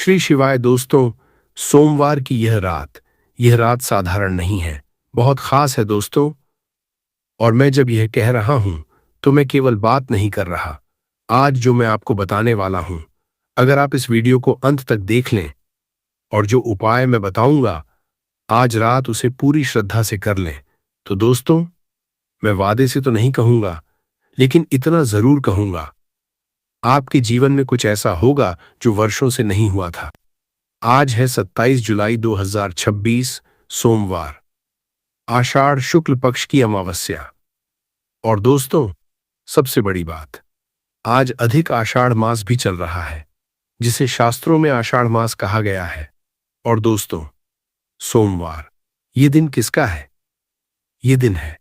श्री शिवाय दोस्तों, सोमवार की यह रात साधारण नहीं है, बहुत खास है दोस्तों। और मैं जब यह कह रहा हूं तो मैं केवल बात नहीं कर रहा। आज जो मैं आपको बताने वाला हूं, अगर आप इस वीडियो को अंत तक देख लें और जो उपाय मैं बताऊंगा आज रात उसे पूरी श्रद्धा से कर लें, तो दोस्तों मैं वादे से तो नहीं कहूंगा, लेकिन इतना जरूर कहूंगा, आपके जीवन में कुछ ऐसा होगा जो वर्षों से नहीं हुआ था। आज है 27 जुलाई 2026, सोमवार, आषाढ़ शुक्ल पक्ष की अमावस्या। और दोस्तों सबसे बड़ी बात, आज अधिक आषाढ़ मास भी चल रहा है, जिसे शास्त्रों में आषाढ़ मास कहा गया है। और दोस्तों सोमवार, ये दिन किसका है? ये दिन है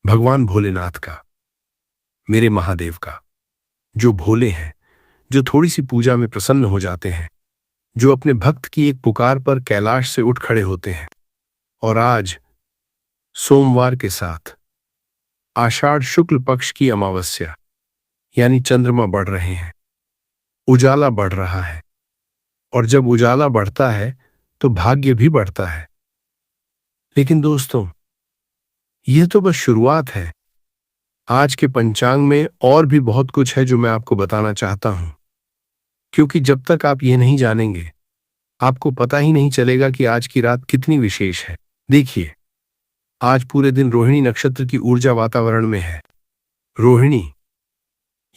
भगवान भोलेनाथ का, मेरे महादेव का, जो भोले हैं, जो थोड़ी सी पूजा में प्रसन्न हो जाते हैं, जो अपने भक्त की एक पुकार पर कैलाश से उठ खड़े होते हैं। और आज सोमवार के साथ आषाढ़ शुक्ल पक्ष की अमावस्या, यानी चंद्रमा बढ़ रहे हैं, उजाला बढ़ रहा है। और जब उजाला बढ़ता है तो भाग्य भी बढ़ता है। लेकिन दोस्तों यह तो बस शुरुआत है। आज के पंचांग में और भी बहुत कुछ है जो मैं आपको बताना चाहता हूं, क्योंकि जब तक आप यह नहीं जानेंगे आपको पता ही नहीं चलेगा कि आज की रात कितनी विशेष है। देखिए, आज पूरे दिन रोहिणी नक्षत्र की ऊर्जा वातावरण में है। रोहिणी,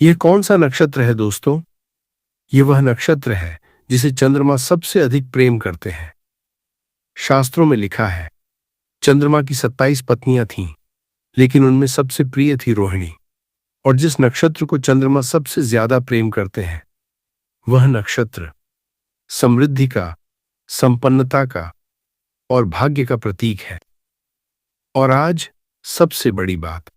यह कौन सा नक्षत्र है दोस्तों? यह वह नक्षत्र है जिसे चंद्रमा सबसे अधिक प्रेम करते हैं। शास्त्रों में लिखा है, चंद्रमा की 27 पत्नियां थीं, लेकिन उनमें सबसे प्रिय थी रोहिणी। और जिस नक्षत्र को चंद्रमा सबसे ज्यादा प्रेम करते हैं, वह नक्षत्र समृद्धि का, संपन्नता का और भाग्य का प्रतीक है। और आज सबसे बड़ी बात,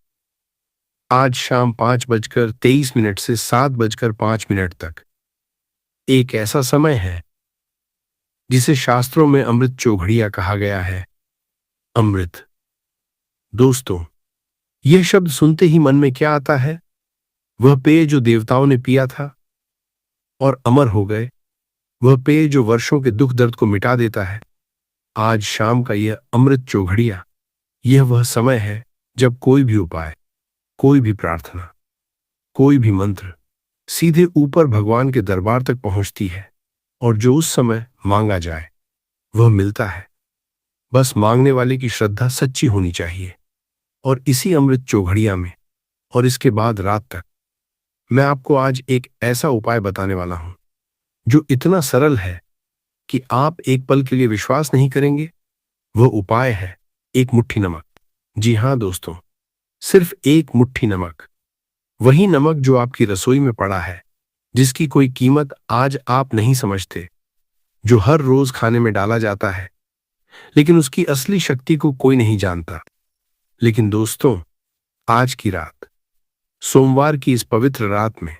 आज शाम 5:23 से 7:05 तक एक ऐसा समय है जिसे शास्त्रों में अमृत चौघड़िया कहा गया है। अमृत, दोस्तों यह शब्द सुनते ही मन में क्या आता है? वह पेय जो देवताओं ने पिया था और अमर हो गए, वह पेय जो वर्षों के दुख दर्द को मिटा देता है। आज शाम का यह अमृत चौघड़िया, यह वह समय है जब कोई भी उपाय, कोई भी प्रार्थना, कोई भी मंत्र सीधे ऊपर भगवान के दरबार तक पहुंचती है। और जो उस समय मांगा जाए वह मिलता है। बस मांगने वाले की श्रद्धा सच्ची होनी चाहिए। और इसी अमृत चौघड़िया में और इसके बाद रात तक मैं आपको आज एक ऐसा उपाय बताने वाला हूं जो इतना सरल है कि आप एक पल के लिए विश्वास नहीं करेंगे। वह उपाय है एक मुट्ठी नमक। जी हां दोस्तों, सिर्फ एक मुट्ठी नमक। वही नमक जो आपकी रसोई में पड़ा है, जिसकी कोई कीमत आज आप नहीं समझते, जो हर रोज खाने में डाला जाता है, लेकिन उसकी असली शक्ति को कोई नहीं जानता। लेकिन दोस्तों आज की रात, सोमवार की इस पवित्र रात में,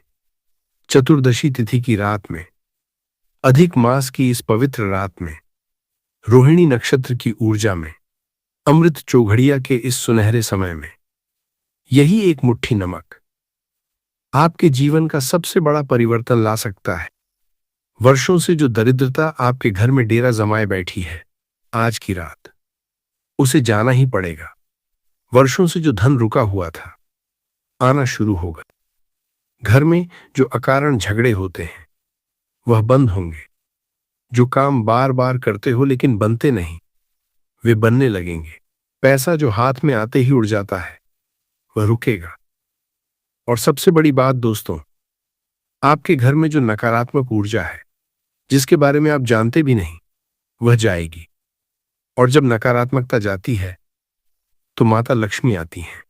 चतुर्दशी तिथि की रात में, अधिक मास की इस पवित्र रात में, रोहिणी नक्षत्र की ऊर्जा में, अमृत चौघड़िया के इस सुनहरे समय में, यही एक मुट्ठी नमक आपके जीवन का सबसे बड़ा परिवर्तन ला सकता है। वर्षों से जो दरिद्रता आपके घर में डेरा जमाए बैठी है, आज की रात उसे जाना ही पड़ेगा। वर्षों से जो धन रुका हुआ था, आना शुरू होगा। घर में जो अकारण झगड़े होते हैं, वह बंद होंगे। जो काम बार बार करते हो लेकिन बनते नहीं, वे बनने लगेंगे। पैसा जो हाथ में आते ही उड़ जाता है, वह रुकेगा। और सबसे बड़ी बात दोस्तों, आपके घर में जो नकारात्मक ऊर्जा है, जिसके बारे में आप जानते भी नहीं, वह जाएगी। और जब नकारात्मकता जाती है तो माता लक्ष्मी आती हैं।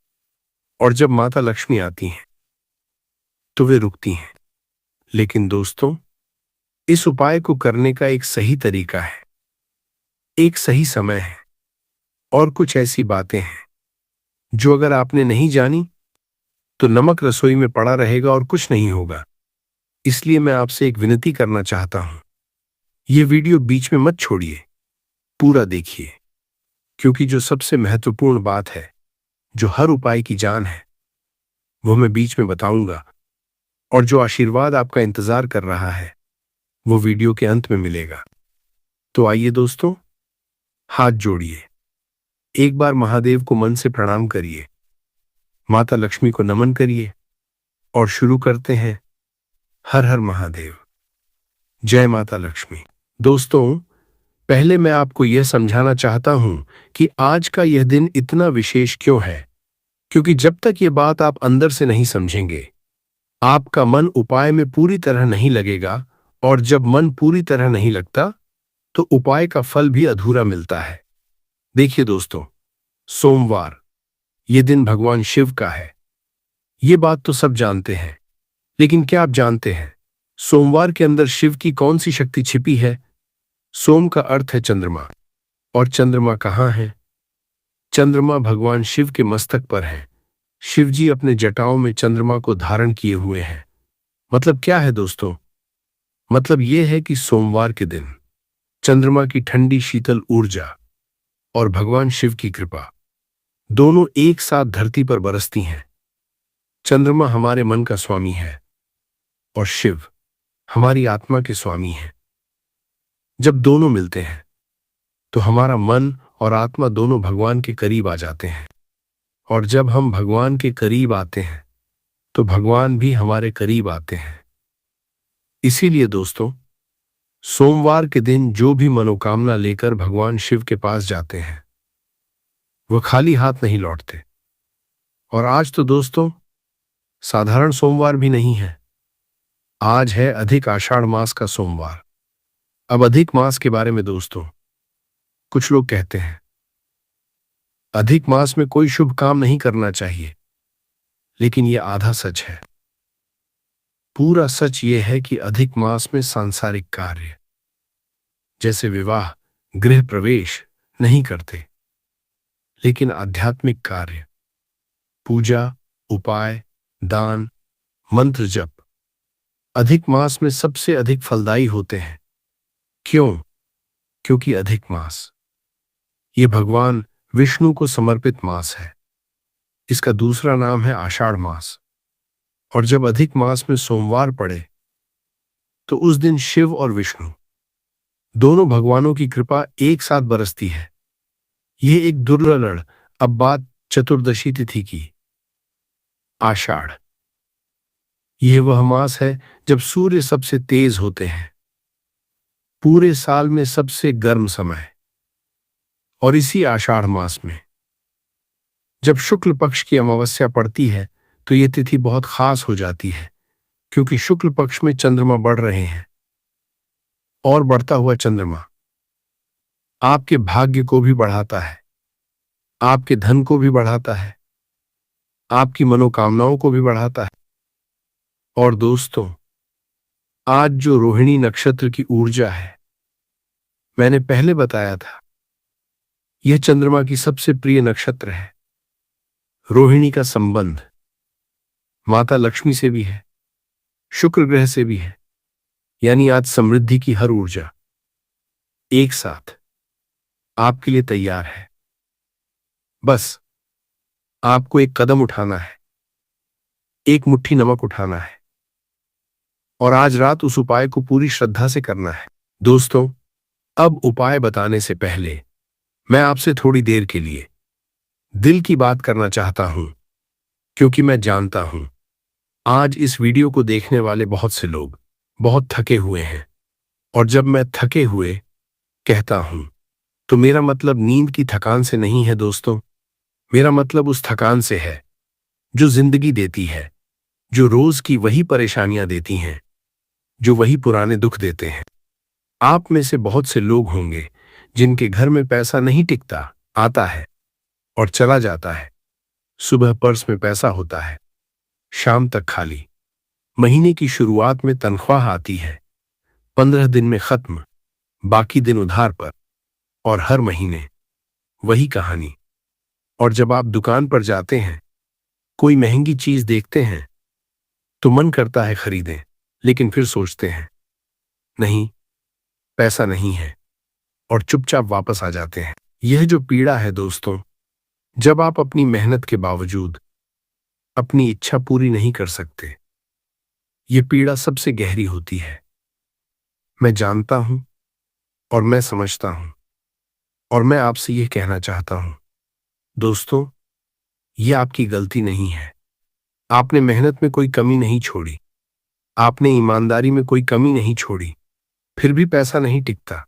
और जब माता लक्ष्मी आती हैं तो वे रुकती हैं। लेकिन दोस्तों इस उपाय को करने का एक सही तरीका है, एक सही समय है, और कुछ ऐसी बातें हैं जो अगर आपने नहीं जानी तो नमक रसोई में पड़ा रहेगा और कुछ नहीं होगा। इसलिए मैं आपसे एक विनती करना चाहता हूं, यह वीडियो बीच में मत छोड़िए, पूरा देखिए, क्योंकि जो सबसे महत्वपूर्ण बात है, जो हर उपाय की जान है, वो मैं बीच में बताऊंगा। और जो आशीर्वाद आपका इंतजार कर रहा है, वो वीडियो के अंत में मिलेगा। तो आइए दोस्तों, हाथ जोड़िए, एक बार महादेव को मन से प्रणाम करिए, माता लक्ष्मी को नमन करिए और शुरू करते हैं। हर हर महादेव, जय माता लक्ष्मी। दोस्तों, पहले मैं आपको यह समझाना चाहता हूं कि आज का यह दिन इतना विशेष क्यों है, क्योंकि जब तक ये बात आप अंदर से नहीं समझेंगे, आपका मन उपाय में पूरी तरह नहीं लगेगा, और जब मन पूरी तरह नहीं लगता तो उपाय का फल भी अधूरा मिलता है। देखिए दोस्तों, सोमवार, ये दिन भगवान शिव का है। ये बात तो सब जानते हैं, लेकिन क्या आप जानते हैं सोमवार के अंदर शिव की कौन सी शक्ति छिपी है? सोम का अर्थ है चंद्रमा, और चंद्रमा कहाँ है? चंद्रमा भगवान शिव के मस्तक पर है। शिव जी अपने जटाओं में चंद्रमा को धारण किए हुए हैं। मतलब क्या है दोस्तों? मतलब यह है कि सोमवार के दिन चंद्रमा की ठंडी शीतल ऊर्जा और भगवान शिव की कृपा दोनों एक साथ धरती पर बरसती हैं। चंद्रमा हमारे मन का स्वामी है और शिव हमारी आत्मा के स्वामी हैं। जब दोनों मिलते हैं तो हमारा मन और आत्मा दोनों भगवान के करीब आ जाते हैं, और जब हम भगवान के करीब आते हैं तो भगवान भी हमारे करीब आते हैं। इसीलिए दोस्तों, सोमवार के दिन जो भी मनोकामना लेकर भगवान शिव के पास जाते हैं, वह खाली हाथ नहीं लौटते। और आज तो दोस्तों साधारण सोमवार भी नहीं है, आज है अधिक आषाढ़ मास का सोमवार। अब अधिक मास के बारे में दोस्तों, कुछ लोग कहते हैं अधिक मास में कोई शुभ काम नहीं करना चाहिए, लेकिन यह आधा सच है। पूरा सच यह है कि अधिक मास में सांसारिक कार्य जैसे विवाह, गृह प्रवेश नहीं करते, लेकिन आध्यात्मिक कार्य, पूजा, उपाय, दान, मंत्र जप अधिक मास में सबसे अधिक फलदायी होते हैं। क्यों? क्योंकि अधिक मास ये भगवान विष्णु को समर्पित मास है। इसका दूसरा नाम है आषाढ़ मास। और जब अधिक मास में सोमवार पड़े तो उस दिन शिव और विष्णु दोनों भगवानों की कृपा एक साथ बरसती है। यह एक दुर्लभ, अब बात चतुर्दशी तिथि की। आषाढ़ यह वह मास है जब सूर्य सबसे तेज होते हैं, पूरे साल में सबसे गर्म समय। और इसी आषाढ़ मास में जब शुक्ल पक्ष की अमावस्या पड़ती है तो यह तिथि बहुत खास हो जाती है, क्योंकि शुक्ल पक्ष में चंद्रमा बढ़ रहे हैं, और बढ़ता हुआ चंद्रमा आपके भाग्य को भी बढ़ाता है, आपके धन को भी बढ़ाता है, आपकी मनोकामनाओं को भी बढ़ाता है। और दोस्तों, आज जो रोहिणी नक्षत्र की ऊर्जा है, मैंने पहले बताया था, यह चंद्रमा की सबसे प्रिय नक्षत्र है। रोहिणी का संबंध माता लक्ष्मी से भी है, शुक्र ग्रह से भी है। यानी आज समृद्धि की हर ऊर्जा एक साथ आपके लिए तैयार है। बस आपको एक कदम उठाना है, एक मुट्ठी नमक उठाना है, और आज रात उस उपाय को पूरी श्रद्धा से करना है। दोस्तों, अब उपाय बताने से पहले मैं आपसे थोड़ी देर के लिए दिल की बात करना चाहता हूं, क्योंकि मैं जानता हूं आज इस वीडियो को देखने वाले बहुत से लोग बहुत थके हुए हैं। और जब मैं थके हुए कहता हूं तो मेरा मतलब नींद की थकान से नहीं है दोस्तों, मेरा मतलब उस थकान से है जो जिंदगी देती है, जो रोज की वही परेशानियां देती हैं, जो वही पुराने दुख देते हैं। आप में से बहुत से लोग होंगे जिनके घर में पैसा नहीं टिकता, आता है और चला जाता है। सुबह पर्स में पैसा होता है, शाम तक खाली। महीने की शुरुआत में तनख्वाह आती है, 15 दिन में खत्म, बाकी दिन उधार पर, और हर महीने वही कहानी। और जब आप दुकान पर जाते हैं, कोई महंगी चीज देखते हैं तो मन करता है खरीदें, लेकिन फिर सोचते हैं नहीं, पैसा नहीं है, और चुपचाप वापस आ जाते हैं। यह जो पीड़ा है दोस्तों, जब आप अपनी मेहनत के बावजूद अपनी इच्छा पूरी नहीं कर सकते, यह पीड़ा सबसे गहरी होती है। मैं जानता हूं और मैं समझता हूं और मैं आपसे यह कहना चाहता हूं दोस्तों, यह आपकी गलती नहीं है। आपने मेहनत में कोई कमी नहीं छोड़ी, आपने ईमानदारी में कोई कमी नहीं छोड़ी, फिर भी पैसा नहीं टिकता।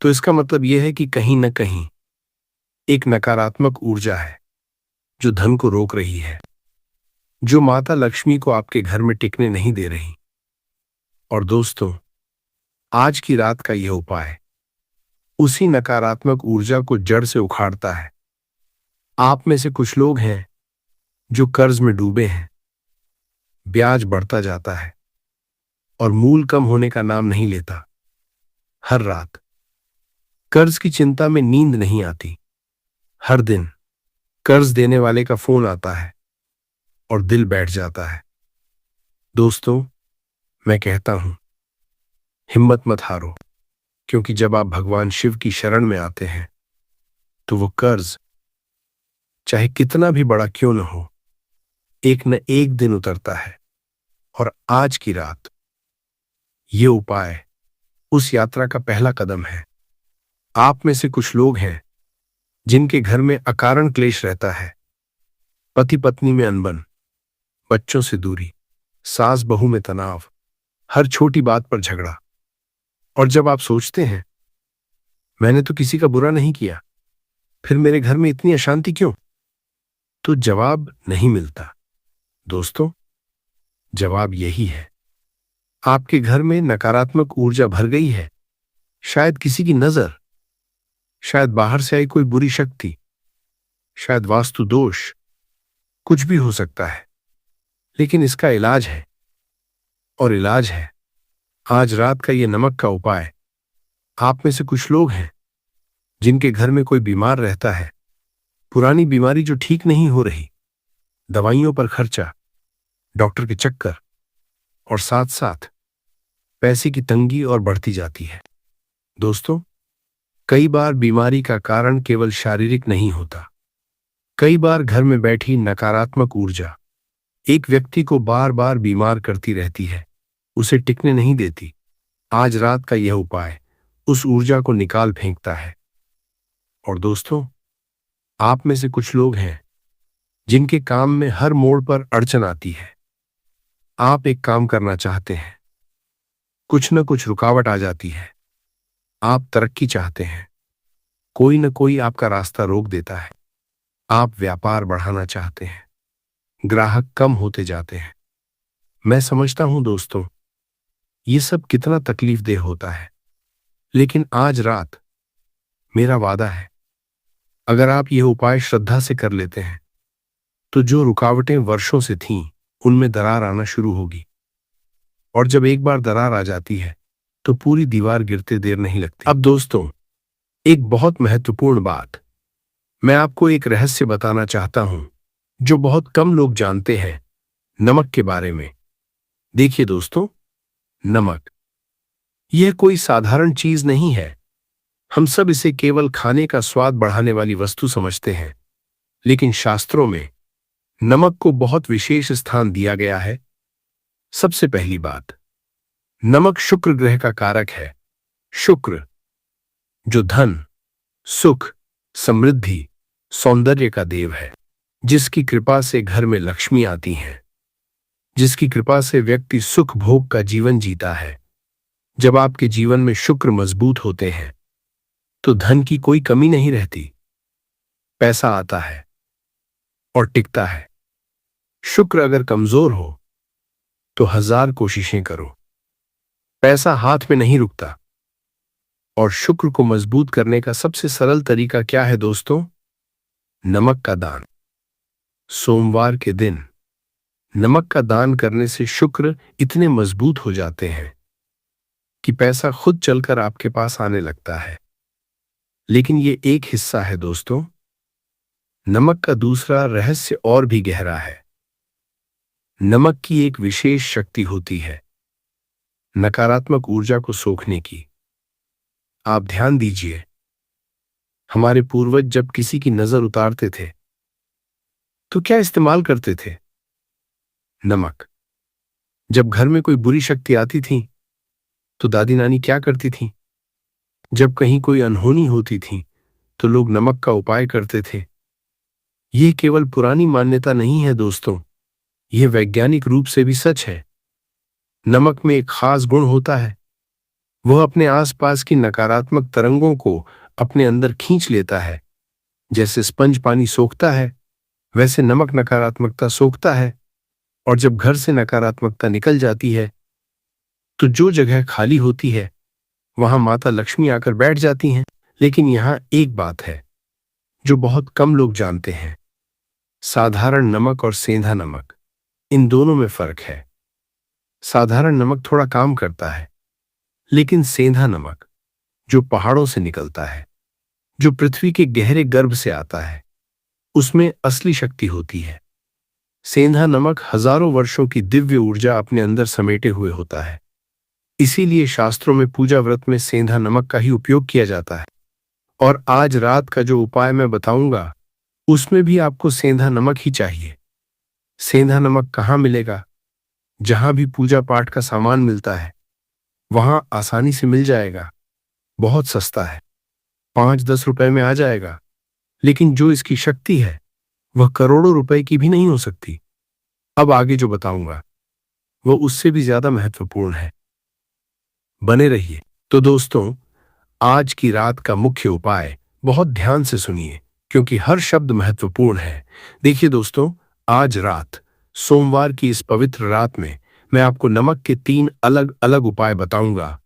तो इसका मतलब यह है कि कहीं न कहीं एक नकारात्मक ऊर्जा है जो धन को रोक रही है, जो माता लक्ष्मी को आपके घर में टिकने नहीं दे रही। और दोस्तों, आज की रात का यह उपाय उसी नकारात्मक ऊर्जा को जड़ से उखाड़ता है। आप में से कुछ लोग हैं जो कर्ज में डूबे हैं, ब्याज बढ़ता जाता है और मूल कम होने का नाम नहीं लेता। हर रात कर्ज की चिंता में नींद नहीं आती। हर दिन कर्ज देने वाले का फोन आता है और दिल बैठ जाता है। दोस्तों, मैं कहता हूं, हिम्मत मत हारो, क्योंकि जब आप भगवान शिव की शरण में आते हैं तो वो कर्ज चाहे कितना भी बड़ा क्यों न हो, एक न एक दिन उतरता है। और आज की रात ये उपाय उस यात्रा का पहला कदम है। आप में से कुछ लोग हैं जिनके घर में अकारण क्लेश रहता है, पति पत्नी में अनबन, बच्चों से दूरी, सास बहू में तनाव, हर छोटी बात पर झगड़ा। और जब आप सोचते हैं मैंने तो किसी का बुरा नहीं किया, फिर मेरे घर में इतनी अशांति क्यों, तो जवाब नहीं मिलता। दोस्तों, जवाब यही है, आपके घर में नकारात्मक ऊर्जा भर गई है। शायद किसी की नजर, शायद बाहर से आई कोई बुरी शक्ति, शायद वास्तु दोष, कुछ भी हो सकता है। लेकिन इसका इलाज है, और इलाज है आज रात का ये नमक का उपाय। आप में से कुछ लोग हैं जिनके घर में कोई बीमार रहता है, पुरानी बीमारी जो ठीक नहीं हो रही, दवाइयों पर खर्चा, डॉक्टर के चक्कर, और साथ साथ पैसे की तंगी और बढ़ती जाती है। दोस्तों, कई बार बीमारी का कारण केवल शारीरिक नहीं होता। कई बार घर में बैठी नकारात्मक ऊर्जा एक व्यक्ति को बार बार बीमार करती रहती है, उसे टिकने नहीं देती। आज रात का यह उपाय उस ऊर्जा को निकाल फेंकता है। और दोस्तों, आप में से कुछ लोग हैं जिनके काम में हर मोड़ पर अड़चन आती है। आप एक काम करना चाहते हैं, कुछ न कुछ रुकावट आ जाती है। आप तरक्की चाहते हैं, कोई न कोई आपका रास्ता रोक देता है। आप व्यापार बढ़ाना चाहते हैं, ग्राहक कम होते जाते हैं। मैं समझता हूं दोस्तों, ये सब कितना तकलीफदेह होता है, लेकिन आज रात मेरा वादा है, अगर आप यह उपाय श्रद्धा से कर लेते हैं तो जो रुकावटें वर्षों से थीं उनमें दरार आना शुरू होगी। और जब एक बार दरार आ जाती है तो पूरी दीवार गिरते देर नहीं लगती। अब दोस्तों, एक बहुत महत्वपूर्ण बात, मैं आपको एक रहस्य बताना चाहता हूं जो बहुत कम लोग जानते हैं, नमक के बारे में। देखिए दोस्तों, नमक यह कोई साधारण चीज नहीं है। हम सब इसे केवल खाने का स्वाद बढ़ाने वाली वस्तु समझते हैं, लेकिन शास्त्रों में नमक को बहुत विशेष स्थान दिया गया है। सबसे पहली बात, नमक शुक्र ग्रह का कारक है। शुक्र जो धन, सुख, समृद्धि, सौंदर्य का देव है, जिसकी कृपा से घर में लक्ष्मी आती है, जिसकी कृपा से व्यक्ति सुख भोग का जीवन जीता है। जब आपके जीवन में शुक्र मजबूत होते हैं तो धन की कोई कमी नहीं रहती। पैसा आता है और टिकता है। शुक्र अगर कमजोर हो तो 1000 कोशिशें करो, पैसा हाथ में नहीं रुकता। और शुक्र को मजबूत करने का सबसे सरल तरीका क्या है दोस्तों? नमक का दान। सोमवार के दिन नमक का दान करने से शुक्र इतने मजबूत हो जाते हैं कि पैसा खुद चलकर आपके पास आने लगता है। लेकिन ये एक हिस्सा है दोस्तों। नमक का दूसरा रहस्य और भी गहरा है। नमक की एक विशेष शक्ति होती है नकारात्मक ऊर्जा को सोखने की। आप ध्यान दीजिए, हमारे पूर्वज जब किसी की नजर उतारते थे तो क्या इस्तेमाल करते थे? नमक। जब घर में कोई बुरी शक्ति आती थी तो दादी नानी क्या करती थी? जब कहीं कोई अनहोनी होती थी तो लोग नमक का उपाय करते थे। यह केवल पुरानी मान्यता नहीं है दोस्तों, यह वैज्ञानिक रूप से भी सच है। नमक में एक खास गुण होता है, वह अपने आसपास की नकारात्मक तरंगों को अपने अंदर खींच लेता है। जैसे स्पंज पानी सोखता है, वैसे नमक नकारात्मकता सोखता है। और जब घर से नकारात्मकता निकल जाती है तो जो जगह खाली होती है वहां माता लक्ष्मी आकर बैठ जाती हैं। लेकिन यहां एक बात है जो बहुत कम लोग जानते हैं। साधारण नमक और सेंधा नमक, इन दोनों में फर्क है। साधारण नमक थोड़ा काम करता है, लेकिन सेंधा नमक जो पहाड़ों से निकलता है, जो पृथ्वी के गहरे गर्भ से आता है, उसमें असली शक्ति होती है। सेंधा नमक हजारों वर्षों की दिव्य ऊर्जा अपने अंदर समेटे हुए होता है। इसीलिए शास्त्रों में पूजा व्रत में सेंधा नमक का ही उपयोग किया जाता है। और आज रात का जो उपाय मैं बताऊंगा उसमें भी आपको सेंधा नमक ही चाहिए। सेंधा नमक कहाँ मिलेगा? जहां भी पूजा पाठ का सामान मिलता है वहां आसानी से मिल जाएगा। बहुत सस्ता है, 5-10 रुपए में आ जाएगा। लेकिन जो इसकी शक्ति है वह करोड़ों रुपए की भी नहीं हो सकती। अब आगे जो बताऊंगा वह उससे भी ज्यादा महत्वपूर्ण है। बने रहिए। तो दोस्तों, आज की रात का मुख्य उपाय बहुत ध्यान से सुनिए, क्योंकि हर शब्द महत्वपूर्ण है। देखिए दोस्तों, आज रात, सोमवार की इस पवित्र रात में मैं आपको नमक के 3 अलग अलग उपाय बताऊंगा।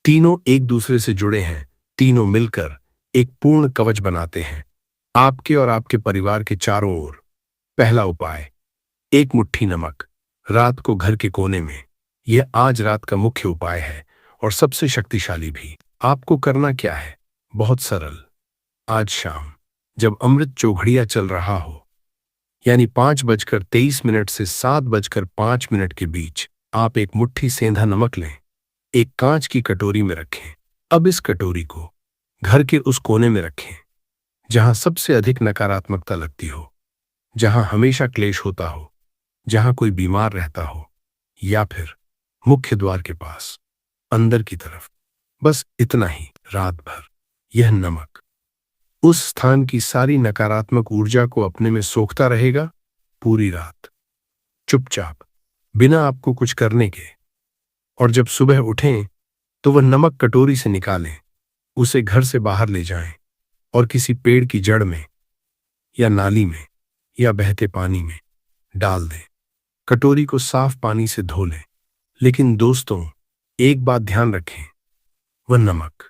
तीनों एक दूसरे से जुड़े हैं, तीनों मिलकर एक पूर्ण कवच बनाते हैं आपके और आपके परिवार के चारों ओर। पहला उपाय, एक मुट्ठी नमक, रात को घर के कोने में। यह आज रात का मुख्य उपाय है और सबसे शक्तिशाली भी। आपको करना क्या है? बहुत सरल। आज शाम जब अमृत चौघड़िया चल रहा हो, यानी 5:23 से 7:05 के बीच, आप एक मुट्ठी सेंधा नमक लें, एक कांच की कटोरी में रखें। अब इस कटोरी को घर के उस कोने में रखें जहां सबसे अधिक नकारात्मकता लगती हो, जहां हमेशा क्लेश होता हो, जहां कोई बीमार रहता हो, या फिर मुख्य द्वार के पास अंदर की तरफ। बस इतना ही। रात भर यह नमक उस स्थान की सारी नकारात्मक ऊर्जा को अपने में सोखता रहेगा। पूरी रात चुपचाप, बिना आपको कुछ करने के। और जब सुबह उठें तो वह नमक कटोरी से निकालें, उसे घर से बाहर ले जाएं और किसी पेड़ की जड़ में या नाली में या बहते पानी में डाल दें। कटोरी को साफ पानी से धो लें। लेकिन दोस्तों, एक बात ध्यान रखें, वह नमक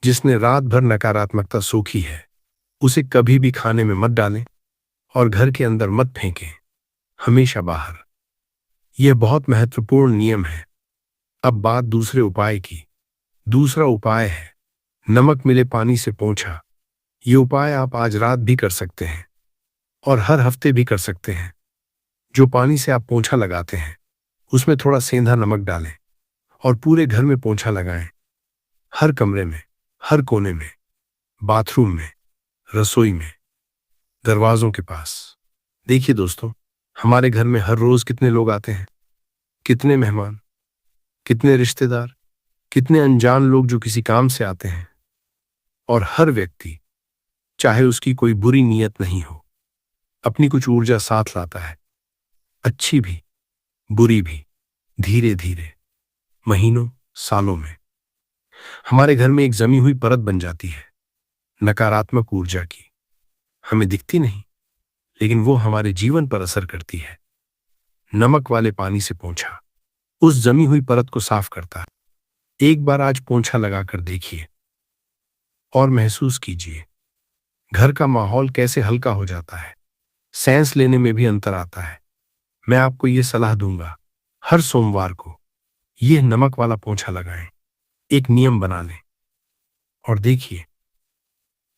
जिसने रात भर नकारात्मकता सोखी है उसे कभी भी खाने में मत डालें और घर के अंदर मत फेंकें, हमेशा बाहर। यह बहुत महत्वपूर्ण नियम है। अब बात दूसरे उपाय की। दूसरा उपाय है नमक मिले पानी से पोंछा। यह उपाय आप आज रात भी कर सकते हैं और हर हफ्ते भी कर सकते हैं। जो पानी से आप पोंछा लगाते हैं उसमें थोड़ा सेंधा नमक डालें और पूरे घर में पोंछा लगाएं। हर कमरे में, हर कोने में, बाथरूम में, रसोई में, दरवाजों के पास। देखिए दोस्तों, हमारे घर में हर रोज कितने लोग आते हैं, कितने मेहमान, कितने रिश्तेदार, कितने अनजान लोग जो किसी काम से आते हैं। और हर व्यक्ति, चाहे उसकी कोई बुरी नीयत नहीं हो, अपनी कुछ ऊर्जा साथ लाता है, अच्छी भी बुरी भी, धीरे धीरे, महीनों सालों में। हमारे घर में एक जमी हुई परत बन जाती है नकारात्मक ऊर्जा की। हमें दिखती नहीं, लेकिन वो हमारे जीवन पर असर करती है। नमक वाले पानी से पोंछा उस जमी हुई परत को साफ करता है। एक बार आज पोंछा लगाकर देखिए और महसूस कीजिए घर का माहौल कैसे हल्का हो जाता है। सांस लेने में भी अंतर आता है। मैं आपको यह सलाह दूंगा, हर सोमवार को यह नमक वाला पोंछा लगाएं, एक नियम बना लें और देखिए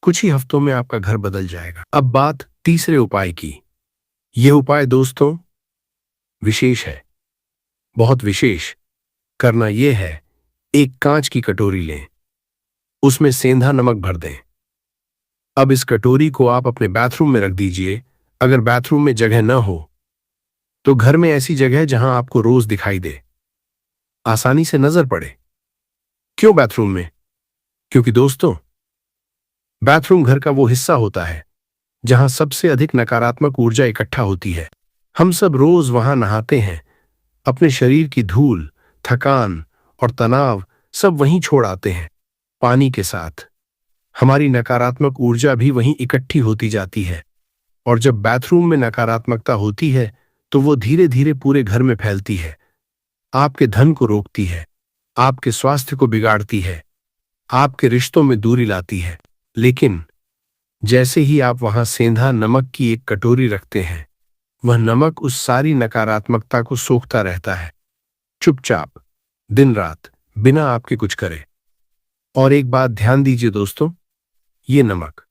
कुछ ही हफ्तों में आपका घर बदल जाएगा। अब बात तीसरे उपाय की। यह उपाय दोस्तों विशेष है, बहुत विशेष। करना यह है, एक कांच की कटोरी लें, उसमें सेंधा नमक भर दें। अब इस कटोरी को आप अपने बाथरूम में रख दीजिए। अगर बाथरूम में जगह न हो तो घर में ऐसी जगह जहां आपको रोज दिखाई दे, आसानी से नजर पड़े। क्यों बाथरूम में? क्योंकि दोस्तों, बाथरूम घर का वो हिस्सा होता है जहां सबसे अधिक नकारात्मक ऊर्जा इकट्ठा होती है। हम सब रोज वहां नहाते हैं, अपने शरीर की धूल, थकान और तनाव सब वहीं छोड़ आते हैं। पानी के साथ हमारी नकारात्मक ऊर्जा भी वहीं इकट्ठी होती जाती है, और जब बाथरूम में नकारात्मकता होती है तो वो धीरे धीरे पूरे घर में फैलती है, आपके धन को रोकती है, आपके स्वास्थ्य को बिगाड़ती है, आपके रिश्तों में दूरी लाती है। लेकिन जैसे ही आप वहां सेंधा नमक की एक कटोरी रखते हैं, वह नमक उस सारी नकारात्मकता को सोखता रहता है, चुपचाप, दिन रात, बिना आपके कुछ करे। और एक बात ध्यान दीजिए दोस्तों, ये नमक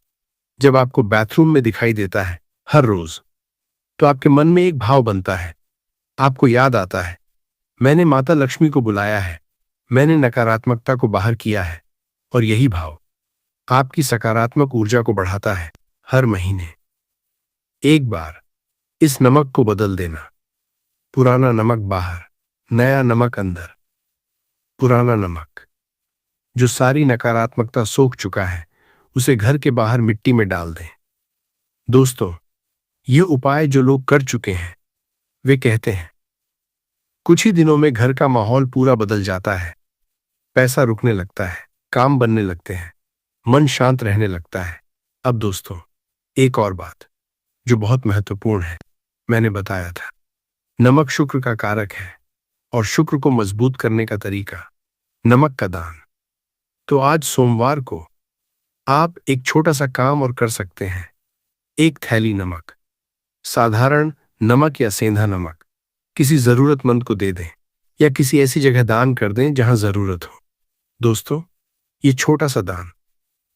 जब आपको बाथरूम में दिखाई देता है हर रोज, तो आपके मन में एक भाव बनता है। आपको याद आता है, मैंने माता लक्ष्मी को बुलाया है, मैंने नकारात्मकता को बाहर किया है। और यही भाव आपकी सकारात्मक ऊर्जा को बढ़ाता है। हर महीने एक बार इस नमक को बदल देना। पुराना नमक बाहर, नया नमक अंदर। पुराना नमक जो सारी नकारात्मकता सोख चुका है, उसे घर के बाहर मिट्टी में डाल दें। दोस्तों, ये उपाय जो लोग कर चुके हैं, वे कहते हैं कुछ ही दिनों में घर का माहौल पूरा बदल जाता है। पैसा रुकने लगता है, काम बनने लगते हैं, मन शांत रहने लगता है। अब दोस्तों, एक और बात जो बहुत महत्वपूर्ण है, मैंने बताया था नमक शुक्र का कारक है, और शुक्र को मजबूत करने का तरीका, नमक का दान। तो आज सोमवार को आप एक छोटा सा काम और कर सकते हैं। एक थैली नमक, साधारण नमक या सेंधा नमक, किसी जरूरतमंद को दे दें या किसी ऐसी जगह दान कर दें जहां जरूरत हो। दोस्तों, ये छोटा सा दान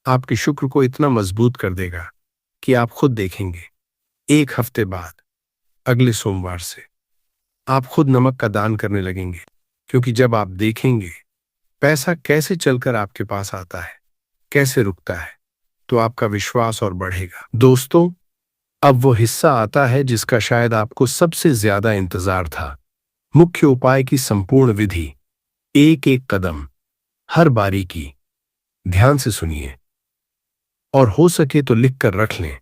आपके शुक्र को इतना मजबूत कर देगा कि आप खुद देखेंगे, एक हफ्ते बाद, अगले सोमवार से आप खुद नमक का दान करने लगेंगे। क्योंकि जब आप देखेंगे पैसा कैसे चलकर आपके पास आता है, कैसे रुकता है, तो आपका विश्वास और बढ़ेगा। दोस्तों, अब वो हिस्सा आता है जिसका शायद आपको सबसे ज्यादा इंतजार था। मुख्य उपाय की संपूर्ण विधि, एक एक कदम, हर बारीकी ध्यान से सुनिए और हो सके तो लिख कर रख लें।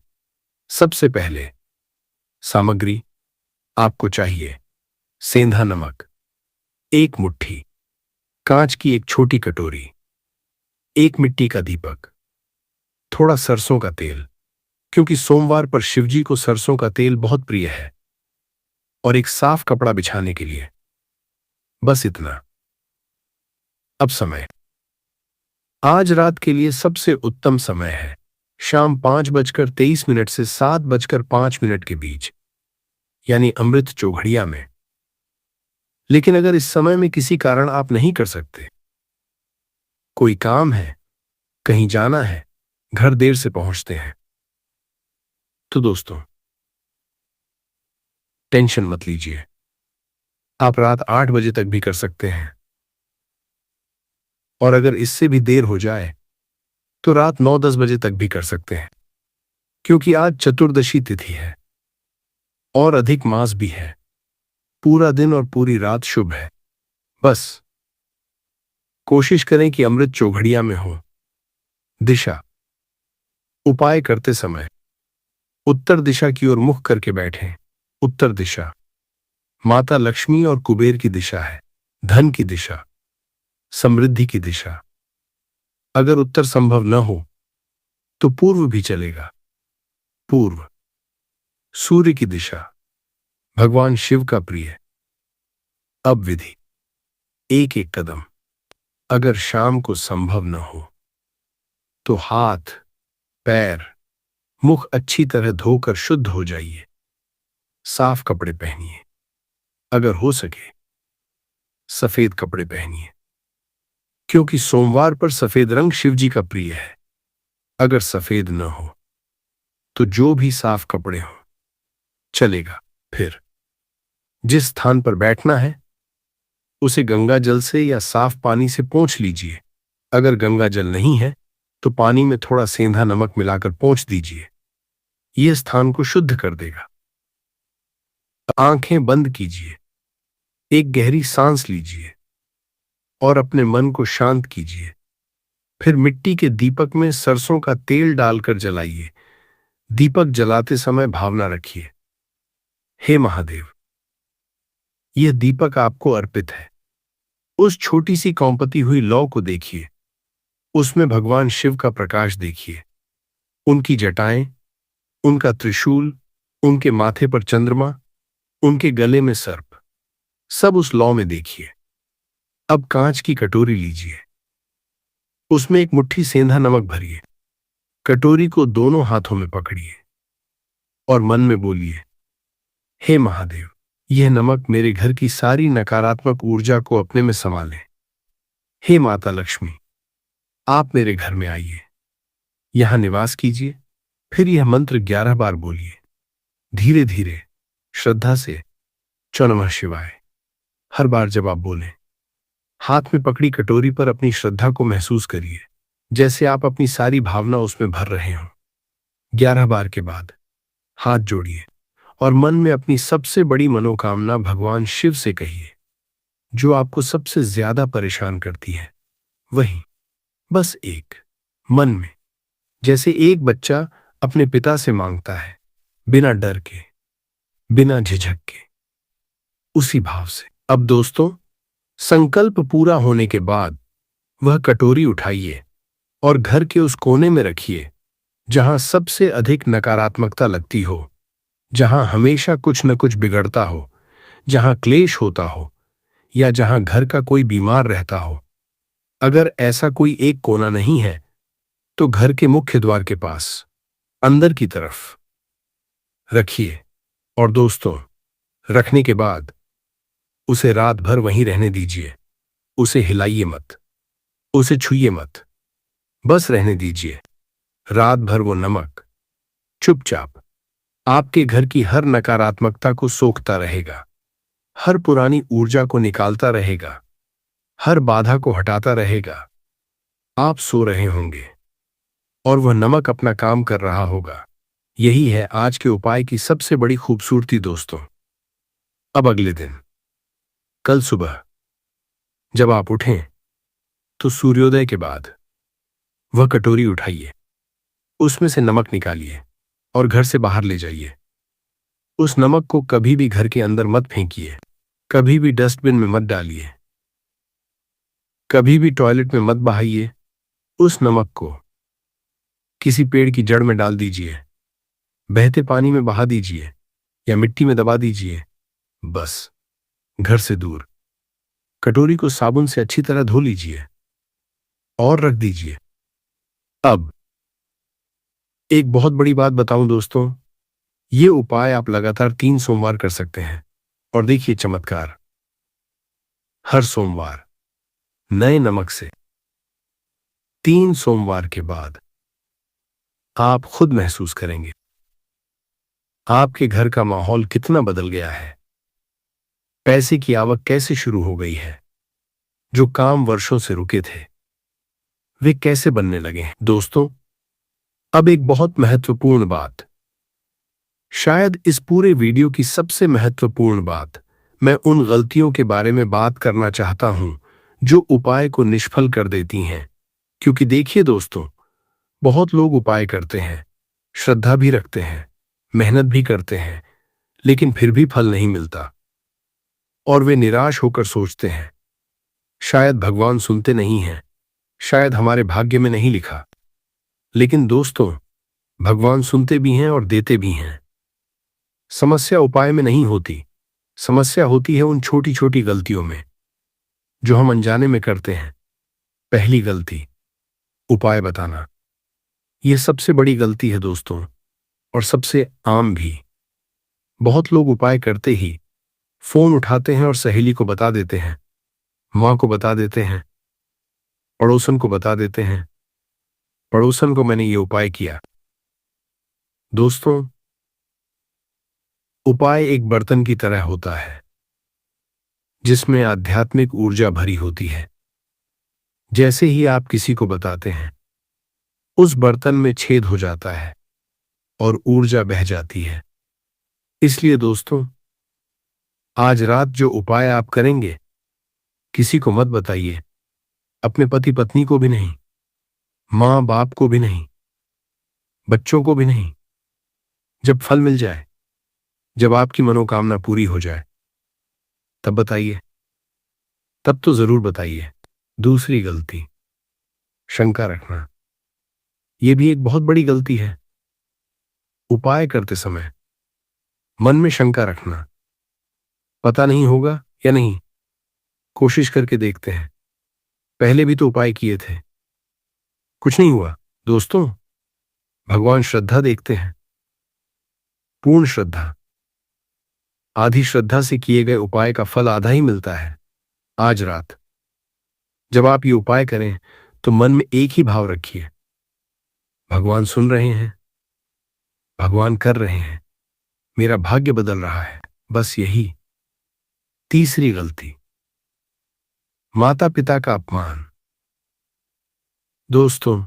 सबसे पहले सामग्री आपको चाहिए सेंधा नमक, एक मुट्ठी, कांच की एक छोटी कटोरी, एक मिट्टी का दीपक, थोड़ा सरसों का तेल, क्योंकि सोमवार पर शिवजी को सरसों का तेल बहुत प्रिय है, और एक साफ कपड़ा बिछाने के लिए। बस इतना। अब समय, आज रात के लिए सबसे उत्तम समय है शाम 5:23 से 7:05 के बीच, यानी अमृत चौघड़िया में। लेकिन अगर इस समय में किसी कारण आप नहीं कर सकते, कोई काम है, कहीं जाना है, घर देर से पहुंचते हैं, तो दोस्तों टेंशन मत लीजिए, आप रात 8 बजे तक भी कर सकते हैं। और अगर इससे भी देर हो जाए तो रात 9-10 बजे तक भी कर सकते हैं, क्योंकि आज चतुर्दशी तिथि है और अधिक मास भी है। पूरा दिन और पूरी रात शुभ है। बस कोशिश करें कि अमृत चौघड़िया में हो। दिशा, उपाय करते समय उत्तर दिशा की ओर मुख करके बैठें। उत्तर दिशा माता लक्ष्मी और कुबेर की दिशा है, धन की दिशा, समृद्धि की दिशा। अगर उत्तर संभव न हो तो पूर्व भी चलेगा। पूर्व सूर्य की दिशा, भगवान शिव का प्रिय। अब विधि, एक एक कदम। अगर शाम को संभव न हो तो हाथ, पैर, मुख अच्छी तरह धोकर शुद्ध हो जाइए। साफ कपड़े पहनिए, अगर हो सके सफेद कपड़े पहनिए, क्योंकि सोमवार पर सफेद रंग शिवजी का प्रिय है। अगर सफेद न हो तो जो भी साफ कपड़े हो चलेगा। फिर जिस स्थान पर बैठना है उसे गंगा जल से या साफ पानी से पोंछ लीजिए। अगर गंगा जल नहीं है तो पानी में थोड़ा सेंधा नमक मिलाकर पोंछ दीजिए, यह स्थान को शुद्ध कर देगा। आंखें बंद कीजिए, एक गहरी सांस लीजिए और अपने मन को शांत कीजिए। फिर मिट्टी के दीपक में सरसों का तेल डालकर जलाइए। दीपक जलाते समय भावना रखिए, हे महादेव, यह दीपक आपको अर्पित है। उस छोटी सी कौंपती हुई लौ को देखिए, उसमें भगवान शिव का प्रकाश देखिए, उनकी जटाएं, उनका त्रिशूल, उनके माथे पर चंद्रमा, उनके गले में सर्प, सब उस लौ में देखिए। अब कांच की कटोरी लीजिए, उसमें एक मुट्ठी सेंधा नमक भरिए। कटोरी को दोनों हाथों में पकड़िए और मन में बोलिए, हे महादेव, यह नमक मेरे घर की सारी नकारात्मक ऊर्जा को अपने में संभाले। हे माता लक्ष्मी, आप मेरे घर में आइए, यहां निवास कीजिए। फिर यह मंत्र 11 बार बोलिए, धीरे धीरे, श्रद्धा से, चौ नमः शिवाय। हर बार जब आप बोलें, हाथ में पकड़ी कटोरी पर अपनी श्रद्धा को महसूस करिए, जैसे आप अपनी सारी भावना उसमें भर रहे हों। 11 बार के बाद हाथ जोड़िए और मन में अपनी सबसे बड़ी मनोकामना भगवान शिव से कहिए, जो आपको सबसे ज्यादा परेशान करती है। वही, बस एक, मन में, जैसे एक बच्चा अपने पिता से मांगता है, बिना डर के, बिना झिझक के, उसी भाव से। अब दोस्तों, संकल्प पूरा होने के बाद वह कटोरी उठाइए और घर के उस कोने में रखिए जहां सबसे अधिक नकारात्मकता लगती हो, जहां हमेशा कुछ न कुछ बिगड़ता हो, जहां क्लेश होता हो, या जहां घर का कोई बीमार रहता हो। अगर ऐसा कोई एक कोना नहीं है तो घर के मुख्य द्वार के पास अंदर की तरफ रखिए। और दोस्तों, रखने के बाद उसे रात भर वहीं रहने दीजिए। उसे हिलाइए मत, उसे छुइए मत, बस रहने दीजिए। रात भर वो नमक चुपचाप आपके घर की हर नकारात्मकता को सोखता रहेगा, हर पुरानी ऊर्जा को निकालता रहेगा, हर बाधा को हटाता रहेगा। आप सो रहे होंगे और वह नमक अपना काम कर रहा होगा। यही है आज के उपाय की सबसे बड़ी खूबसूरती दोस्तों। अब अगले दिन, कल सुबह जब आप उठें तो सूर्योदय के बाद वह कटोरी उठाइए, उसमें से नमक निकालिए और घर से बाहर ले जाइए। उस नमक को कभी भी घर के अंदर मत फेंकिए, कभी भी डस्टबिन में मत डालिए, कभी भी टॉयलेट में मत बहाइए। उस नमक को किसी पेड़ की जड़ में डाल दीजिए, बहते पानी में बहा दीजिए या मिट्टी में दबा दीजिए, बस घर से दूर। कटोरी को साबुन से अच्छी तरह धो लीजिए और रख दीजिए। अब एक बहुत बड़ी बात बताऊं दोस्तों, ये उपाय आप लगातार 3 सोमवार कर सकते हैं और देखिए चमत्कार। हर सोमवार नए नमक से 3 सोमवार के बाद आप खुद महसूस करेंगे आपके घर का माहौल कितना बदल गया है, पैसे की आवक कैसे शुरू हो गई है, जो काम वर्षों से रुके थे वे कैसे बनने लगे हैं। दोस्तों, अब एक बहुत महत्वपूर्ण बात, शायद इस पूरे वीडियो की सबसे महत्वपूर्ण बात, मैं उन गलतियों के बारे में बात करना चाहता हूं जो उपाय को निष्फल कर देती हैं। क्योंकि देखिए दोस्तों, बहुत लोग उपाय करते हैं, श्रद्धा भी रखते हैं, मेहनत भी करते हैं, लेकिन फिर भी फल नहीं मिलता और वे निराश होकर सोचते हैं, शायद भगवान सुनते नहीं हैं, शायद हमारे भाग्य में नहीं लिखा। लेकिन दोस्तों, भगवान सुनते भी हैं और देते भी हैं। समस्या उपाय में नहीं होती, समस्या होती है उन छोटी छोटी गलतियों में जो हम अनजाने में करते हैं। पहली गलती, उपाय बताना। यह सबसे बड़ी गलती है दोस्तों, और सबसे आम भी। बहुत लोग उपाय करते ही फोन उठाते हैं और सहेली को बता देते हैं, मां को बता देते हैं, पड़ोसन को बता देते हैं, पड़ोसन को मैंने ये उपाय किया। दोस्तों, उपाय एक बर्तन की तरह होता है जिसमें आध्यात्मिक ऊर्जा भरी होती है। जैसे ही आप किसी को बताते हैं, उस बर्तन में छेद हो जाता है और ऊर्जा बह जाती है। इसलिए दोस्तों, आज रात जो उपाय आप करेंगे, किसी को मत बताइए, अपने पति पत्नी को भी नहीं, माँ बाप को भी नहीं, बच्चों को भी नहीं। जब फल मिल जाए, जब आपकी मनोकामना पूरी हो जाए, तब बताइए। तब तो जरूर बताइए। दूसरी गलती, शंका रखना। यह भी एक बहुत बड़ी गलती है। उपाय करते समय मन में शंका रखना, पता नहीं होगा या नहीं, कोशिश करके देखते हैं, पहले भी तो उपाय किए थे, कुछ नहीं हुआ। दोस्तों, भगवान श्रद्धा देखते हैं, पूर्ण श्रद्धा। आधी श्रद्धा से किए गए उपाय का फल आधा ही मिलता है। आज रात जब आप ये उपाय करें तो मन में एक ही भाव रखिए, भगवान सुन रहे हैं, भगवान कर रहे हैं, मेरा भाग्य बदल रहा है। बस यही। तीसरी गलती, माता पिता का अपमान। दोस्तों,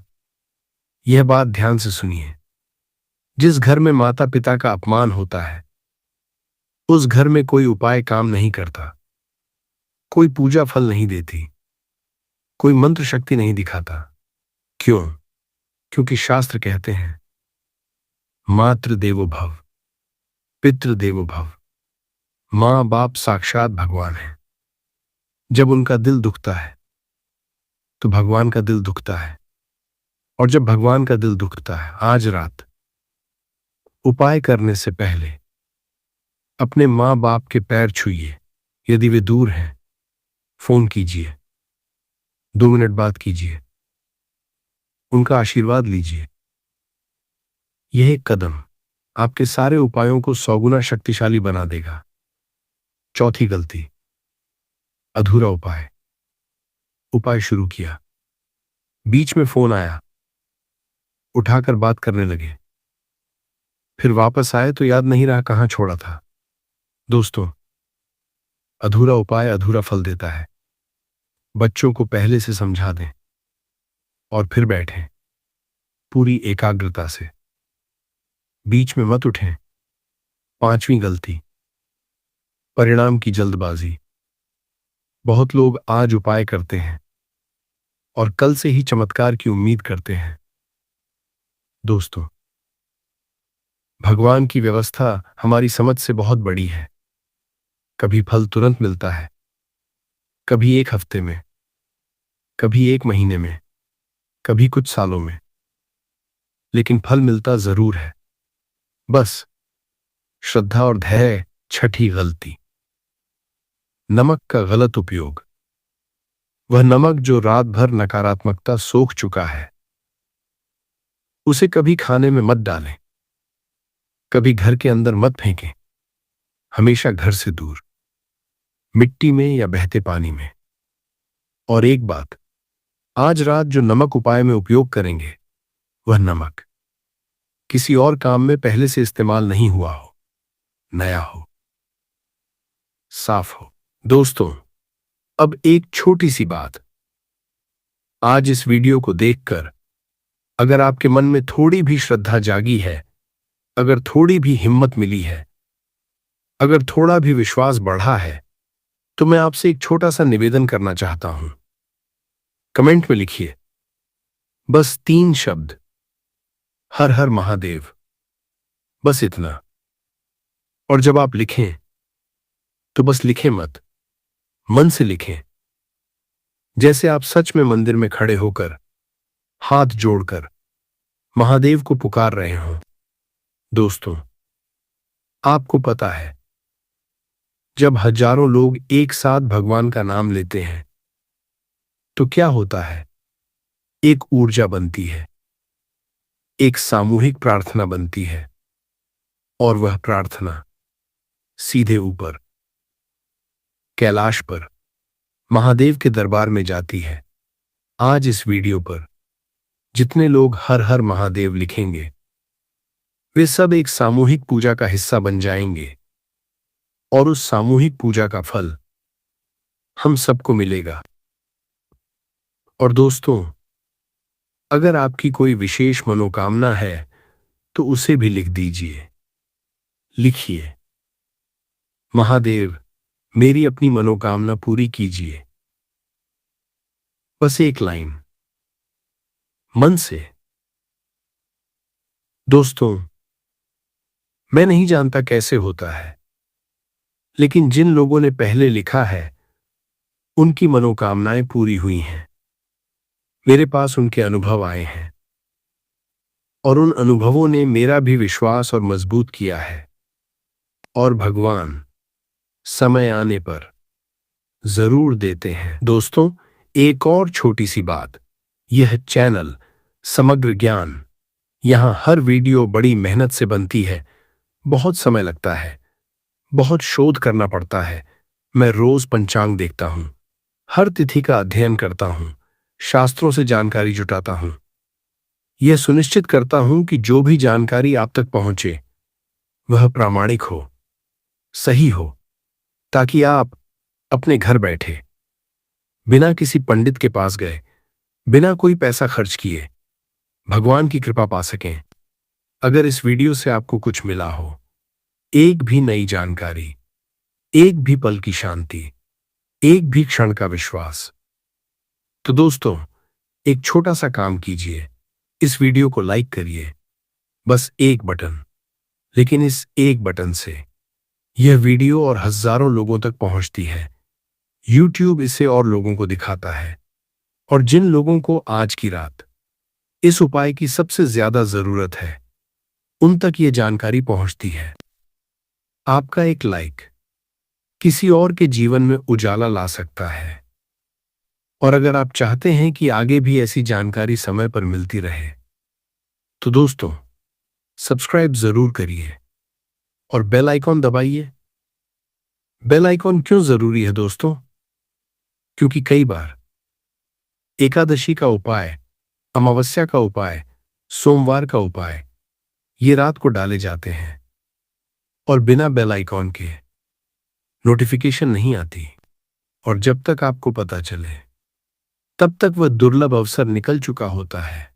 यह बात ध्यान से सुनिए। जिस घर में माता पिता का अपमान होता है, उस घर में कोई उपाय काम नहीं करता, कोई पूजा फल नहीं देती, कोई मंत्र शक्ति नहीं दिखाता। क्यों? क्योंकि शास्त्र कहते हैं, मातृ देवो भव, पितृ देवो भव। मां बाप साक्षात भगवान है। जब उनका दिल दुखता है तो भगवान का दिल दुखता है, और जब भगवान का दिल दुखता है, आज रात उपाय करने से पहले अपने मां बाप के पैर छूइए। यदि वे दूर हैं, फोन कीजिए, 2 मिनट बात कीजिए, उनका आशीर्वाद लीजिए। यह एक कदम आपके सारे उपायों को 100 गुना शक्तिशाली बना देगा। चौथी गलती, अधूरा उपाय। उपाय शुरू किया, बीच में फोन आया, उठाकर बात करने लगे, फिर वापस आए तो याद नहीं रहा कहां छोड़ा था। दोस्तों, अधूरा उपाय अधूरा फल देता है। बच्चों को पहले से समझा दें और फिर बैठें पूरी एकाग्रता से, बीच में मत उठें। पांचवी गलती, परिणाम की जल्दबाजी। बहुत लोग आज उपाय करते हैं और कल से ही चमत्कार की उम्मीद करते हैं। दोस्तों, भगवान की व्यवस्था हमारी समझ से बहुत बड़ी है। कभी फल तुरंत मिलता है, कभी 1 हफ्ते में, कभी 1 महीने में, कभी कुछ सालों में, लेकिन फल मिलता जरूर है। बस श्रद्धा और धैर्य। छठी गलती, नमक का गलत उपयोग। वह नमक जो रात भर नकारात्मकता सोख चुका है, उसे कभी खाने में मत डालें, कभी घर के अंदर मत फेंकें। हमेशा घर से दूर, मिट्टी में या बहते पानी में। और एक बात, आज रात जो नमक उपाय में उपयोग करेंगे, वह नमक किसी और काम में पहले से इस्तेमाल नहीं हुआ हो, नया हो, साफ हो। दोस्तों, अब एक छोटी सी बात। आज इस वीडियो को देखकर अगर आपके मन में थोड़ी भी श्रद्धा जागी है, अगर थोड़ी भी हिम्मत मिली है, अगर थोड़ा भी विश्वास बढ़ा है, तो मैं आपसे एक छोटा सा निवेदन करना चाहता हूं। कमेंट में लिखिए बस 3 शब्द, हर हर महादेव। बस इतना। और जब आप लिखें तो बस लिखें मत, मन से लिखें, जैसे आप सच में मंदिर में खड़े होकर हाथ जोड़कर महादेव को पुकार रहे हों। दोस्तों, आपको पता है, जब हजारों लोग एक साथ भगवान का नाम लेते हैं तो क्या होता है? एक ऊर्जा बनती है, एक सामूहिक प्रार्थना बनती है, और वह प्रार्थना सीधे ऊपर कैलाश पर महादेव के दरबार में जाती है। आज इस वीडियो पर जितने लोग हर हर महादेव लिखेंगे, वे सब एक सामूहिक पूजा का हिस्सा बन जाएंगे, और उस सामूहिक पूजा का फल हम सबको मिलेगा। और दोस्तों, अगर आपकी कोई विशेष मनोकामना है तो उसे भी लिख दीजिए। लिखिए, महादेव, मेरी अपनी मनोकामना पूरी कीजिए। बस एक लाइन, मन से। दोस्तों, मैं नहीं जानता कैसे होता है, लेकिन जिन लोगों ने पहले लिखा है उनकी मनोकामनाएं पूरी हुई हैं। मेरे पास उनके अनुभव आए हैं और उन अनुभवों ने मेरा भी विश्वास और मजबूत किया है। और भगवान समय आने पर जरूर देते हैं। दोस्तों, एक और छोटी सी बात, यह चैनल समग्र ज्ञान, यहां हर वीडियो बड़ी मेहनत से बनती है। बहुत समय लगता है, बहुत शोध करना पड़ता है। मैं रोज पंचांग देखता हूं, हर तिथि का अध्ययन करता हूं, शास्त्रों से जानकारी जुटाता हूं। यह सुनिश्चित करता हूं कि जो भी जानकारी आप तक पहुंचे वह प्रामाणिक हो, सही हो, ताकि आप अपने घर बैठे, बिना किसी पंडित के पास गए, बिना कोई पैसा खर्च किए, भगवान की कृपा पा सकें। अगर इस वीडियो से आपको कुछ मिला हो, एक भी नई जानकारी, एक भी पल की शांति, एक भी क्षण का विश्वास, तो दोस्तों, एक छोटा सा काम कीजिए, इस वीडियो को लाइक करिए। बस एक बटन, लेकिन इस एक बटन से यह वीडियो और हजारों लोगों तक पहुंचती है। YouTube इसे और लोगों को दिखाता है, और जिन लोगों को आज की रात इस उपाय की सबसे ज्यादा जरूरत है, उन तक यह जानकारी पहुंचती है। आपका एक लाइक किसी और के जीवन में उजाला ला सकता है। और अगर आप चाहते हैं कि आगे भी ऐसी जानकारी समय पर मिलती रहे, तो दोस्तों, सब्सक्राइब जरूर करिए और बेल आइकॉन दबाइए। बेल आइकॉन क्यों जरूरी है दोस्तों? क्योंकि कई बार एकादशी का उपाय, अमावस्या का उपाय, सोमवार का उपाय, ये रात को डाले जाते हैं और बिना बेल आइकॉन के नोटिफिकेशन नहीं आती। और जब तक आपको पता चले, तब तक वह दुर्लभ अवसर निकल चुका होता है।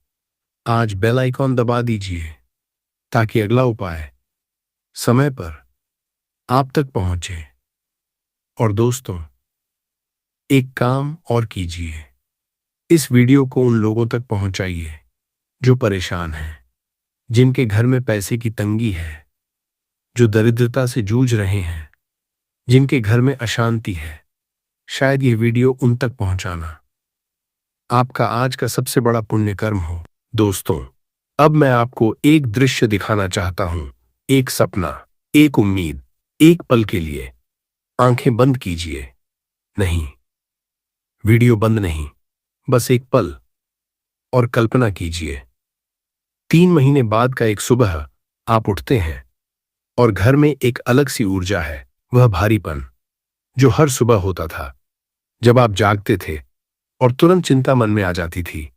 आज बेल आइकॉन दबा दीजिए ताकि अगला उपाय समय पर आप तक पहुंचे। और दोस्तों, एक काम और कीजिए, इस वीडियो को उन लोगों तक पहुंचाइए जो परेशान हैं, जिनके घर में पैसे की तंगी है, जो दरिद्रता से जूझ रहे हैं, जिनके घर में अशांति है। शायद यह वीडियो उन तक पहुंचाना आपका आज का सबसे बड़ा पुण्य कर्म हो। दोस्तों, अब मैं आपको एक दृश्य दिखाना चाहता हूं, एक सपना, एक उम्मीद, एक पल के लिए। आंखें बंद कीजिए। नहीं, वीडियो बंद नहीं, बस एक पल और कल्पना कीजिए। 3 महीने बाद का एक सुबह आप उठते हैं और घर में एक अलग सी ऊर्जा है। वह भारीपन जो हर सुबह होता था जब आप जागते थे और तुरंत चिंता मन में आ जाती थी,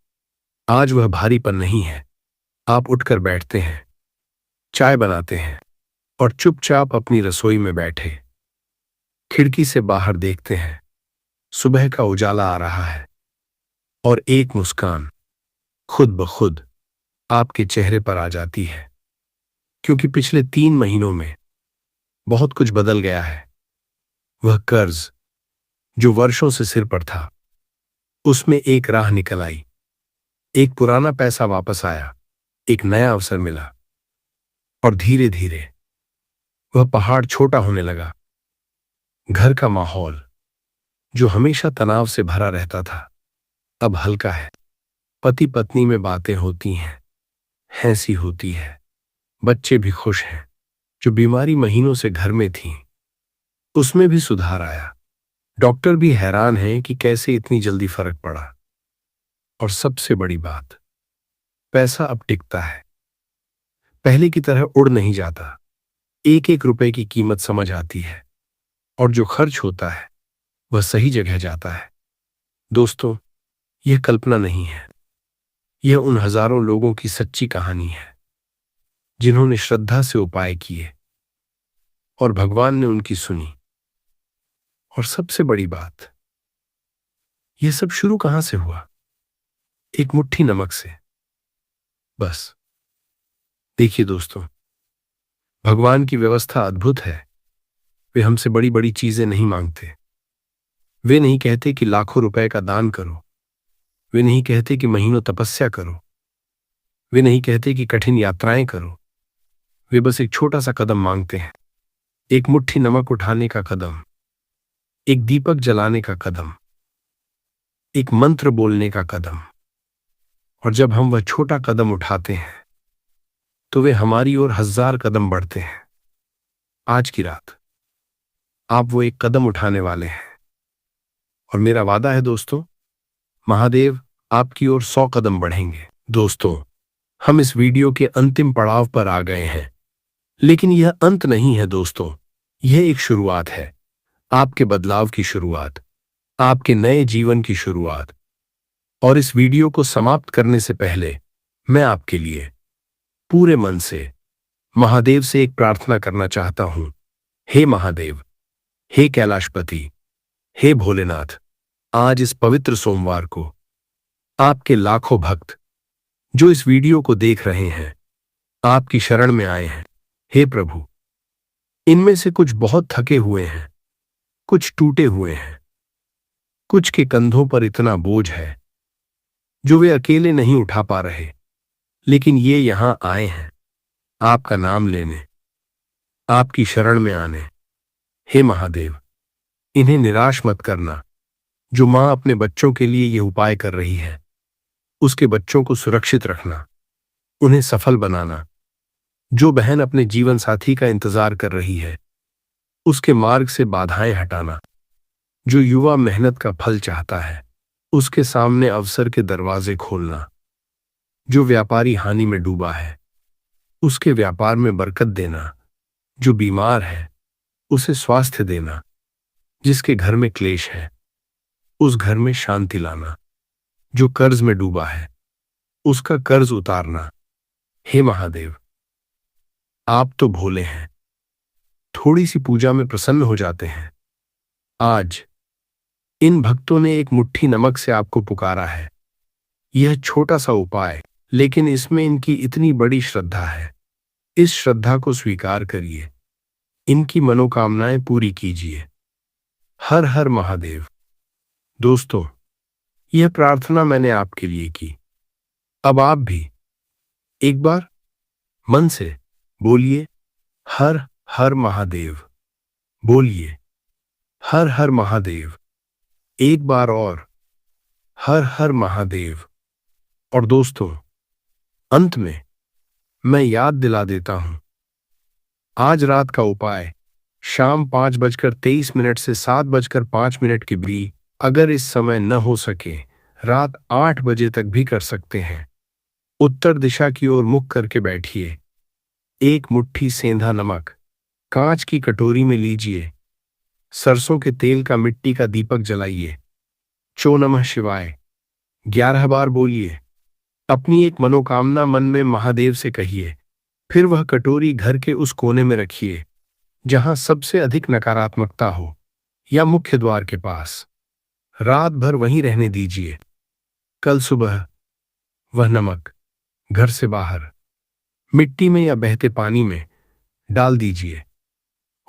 आज वह भारीपन नहीं है। आप उठकर बैठते हैं, चाय बनाते हैं और चुपचाप अपनी रसोई में बैठे खिड़की से बाहर देखते हैं। सुबह का उजाला आ रहा है और एक मुस्कान खुद ब खुद आपके चेहरे पर आ जाती है, क्योंकि पिछले 3 महीनों में बहुत कुछ बदल गया है। वह कर्ज जो वर्षों से सिर पर था, उसमें एक राह निकल आई। एक पुराना पैसा वापस आया, एक नया अवसर मिला और धीरे धीरे वह पहाड़ छोटा होने लगा। घर का माहौल जो हमेशा तनाव से भरा रहता था, अब हल्का है। पति पत्नी में बातें होती हैं, हंसी होती है, बच्चे भी खुश हैं। जो बीमारी महीनों से घर में थी, उसमें भी सुधार आया। डॉक्टर भी हैरान हैं कि कैसे इतनी जल्दी फर्क पड़ा। और सबसे बड़ी बात, पैसा अब टिकता है, पहले की तरह उड़ नहीं जाता। एक एक रुपए की कीमत समझ आती है और जो खर्च होता है वह सही जगह जाता है। दोस्तों, यह कल्पना नहीं है, यह उन हजारों लोगों की सच्ची कहानी है जिन्होंने श्रद्धा से उपाय किए और भगवान ने उनकी सुनी। और सबसे बड़ी बात, यह सब शुरू कहां से हुआ? एक मुट्ठी नमक से। बस देखिए दोस्तों, भगवान की व्यवस्था अद्भुत है। वे हमसे बड़ी बड़ी चीजें नहीं मांगते। वे नहीं कहते कि लाखों रुपए का दान करो। वे नहीं कहते कि महीनों तपस्या करो, वे नहीं कहते कि कठिन यात्राएं करो। वे बस एक छोटा सा कदम मांगते हैं, एक मुट्ठी नमक उठाने का कदम, एक दीपक जलाने का कदम, एक मंत्र बोलने का कदम। और जब हम वह छोटा कदम उठाते हैं तो वे हमारी ओर 1000 कदम बढ़ते हैं। आज की रात आप वो एक कदम उठाने वाले हैं, और मेरा वादा है दोस्तों, महादेव आपकी ओर 100 कदम बढ़ेंगे। दोस्तों, हम इस वीडियो के अंतिम पड़ाव पर आ गए हैं, लेकिन यह अंत नहीं है दोस्तों, यह एक शुरुआत है। आपके बदलाव की शुरुआत, आपके नए जीवन की शुरुआत। और इस वीडियो को समाप्त करने से पहले मैं आपके लिए पूरे मन से महादेव से एक प्रार्थना करना चाहता हूं। हे महादेव, हे कैलाशपति, हे भोलेनाथ, आज इस पवित्र सोमवार को आपके लाखों भक्त जो इस वीडियो को देख रहे हैं आपकी शरण में आए हैं। हे प्रभु, इनमें से कुछ बहुत थके हुए हैं, कुछ टूटे हुए हैं, कुछ के कंधों पर इतना बोझ है जो वे अकेले नहीं उठा पा रहे, लेकिन ये यहां आए हैं आपका नाम लेने, आपकी शरण में आने। हे महादेव, इन्हें निराश मत करना। जो मां अपने बच्चों के लिए ये उपाय कर रही है, उसके बच्चों को सुरक्षित रखना, उन्हें सफल बनाना। जो बहन अपने जीवन साथी का इंतजार कर रही है, उसके मार्ग से बाधाएं हटाना। जो युवा मेहनत का फल चाहता है, उसके सामने अवसर के दरवाजे खोलना। जो व्यापारी हानि में डूबा है, उसके व्यापार में बरकत देना। जो बीमार है, उसे स्वास्थ्य देना। जिसके घर में क्लेश है, उस घर में शांति लाना। जो कर्ज में डूबा है, उसका कर्ज उतारना। हे महादेव, आप तो भोले हैं, थोड़ी सी पूजा में प्रसन्न हो जाते हैं। आज इन भक्तों ने एक मुट्ठी नमक से आपको पुकारा है। यह छोटा सा उपाय, लेकिन इसमें इनकी इतनी बड़ी श्रद्धा है। इस श्रद्धा को स्वीकार करिए, इनकी मनोकामनाएं पूरी कीजिए। हर हर महादेव। दोस्तों, यह प्रार्थना मैंने आपके लिए की। अब आप भी एक बार मन से बोलिए, हर हर महादेव। बोलिए, हर हर महादेव। एक बार और, हर हर महादेव। और दोस्तों, अंत में मैं याद दिला देता हूं, आज रात का उपाय शाम 5:23 से 7:05 के बीच, अगर इस समय न हो सके रात 8 बजे तक भी कर सकते हैं। उत्तर दिशा की ओर मुख करके बैठिए। एक मुट्ठी सेंधा नमक कांच की कटोरी में लीजिए। सरसों के तेल का मिट्टी का दीपक जलाइए। चो नमः शिवाय 11 बार बोलिए। अपनी एक मनोकामना मन में महादेव से कहिए। फिर वह कटोरी घर के उस कोने में रखिए जहां सबसे अधिक नकारात्मकता हो, या मुख्य द्वार के पास। रात भर वहीं रहने दीजिए। कल सुबह वह नमक घर से बाहर मिट्टी में या बहते पानी में डाल दीजिए।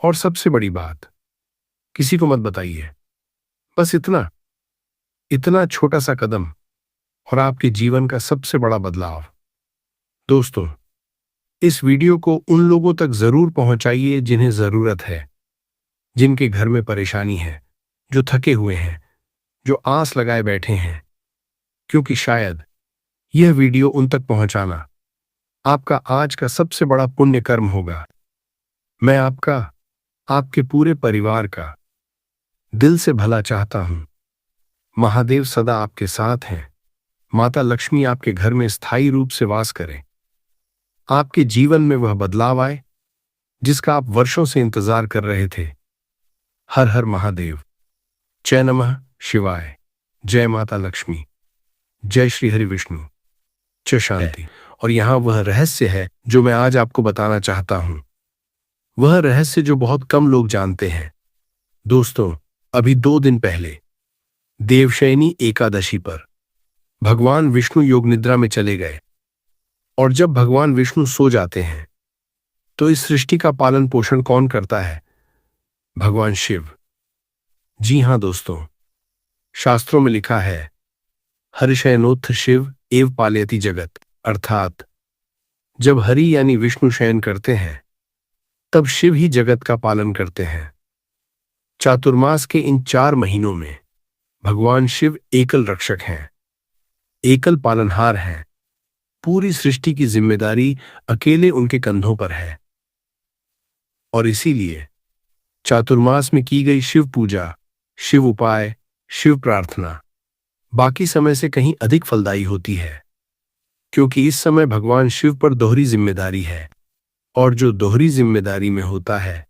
और सबसे बड़ी बात, किसी को मत बताइए। बस इतना इतना छोटा सा कदम और आपके जीवन का सबसे बड़ा बदलाव। दोस्तों, इस वीडियो को उन लोगों तक जरूर पहुंचाइए जिन्हें जरूरत है, जिनके घर में परेशानी है, जो थके हुए हैं, जो आस लगाए बैठे हैं, क्योंकि शायद यह वीडियो उन तक पहुंचाना आपका आज का सबसे बड़ा पुण्य कर्म होगा। मैं आपका, आपके पूरे परिवार का दिल से भला चाहता हूं। महादेव सदा आपके साथ हैं। माता लक्ष्मी आपके घर में स्थायी रूप से वास करें। आपके जीवन में वह बदलाव आए जिसका आप वर्षों से इंतजार कर रहे थे। हर हर महादेव। जय नमः शिवाय। जय माता लक्ष्मी। जय श्री हरि विष्णु। जय शांति। और यहां वह रहस्य है जो मैं आज आपको बताना चाहता हूं। वह रहस्य जो बहुत कम लोग जानते हैं। दोस्तों, अभी 2 दिन पहले देवशयनी एकादशी पर भगवान विष्णु योग निद्रा में चले गए। और जब भगवान विष्णु सो जाते हैं तो इस सृष्टि का पालन पोषण कौन करता है? भगवान शिव। जी हां दोस्तों, शास्त्रों में लिखा है, हरिशयनोत्थ शिव एव पालयति जगत, अर्थात जब हरि यानी विष्णु शयन करते हैं तब शिव ही जगत का पालन करते हैं। चातुर्मास के इन 4 महीनों में भगवान शिव एकल रक्षक हैं, एकल पालनहार हैं। पूरी सृष्टि की जिम्मेदारी अकेले उनके कंधों पर है और इसीलिए चातुर्मास में की गई शिव पूजा, शिव उपाय, शिव प्रार्थना बाकी समय से कहीं अधिक फलदायी होती है, क्योंकि इस समय भगवान शिव पर दोहरी जिम्मेदारी है और जो दोहरी जिम्मेदारी में होता है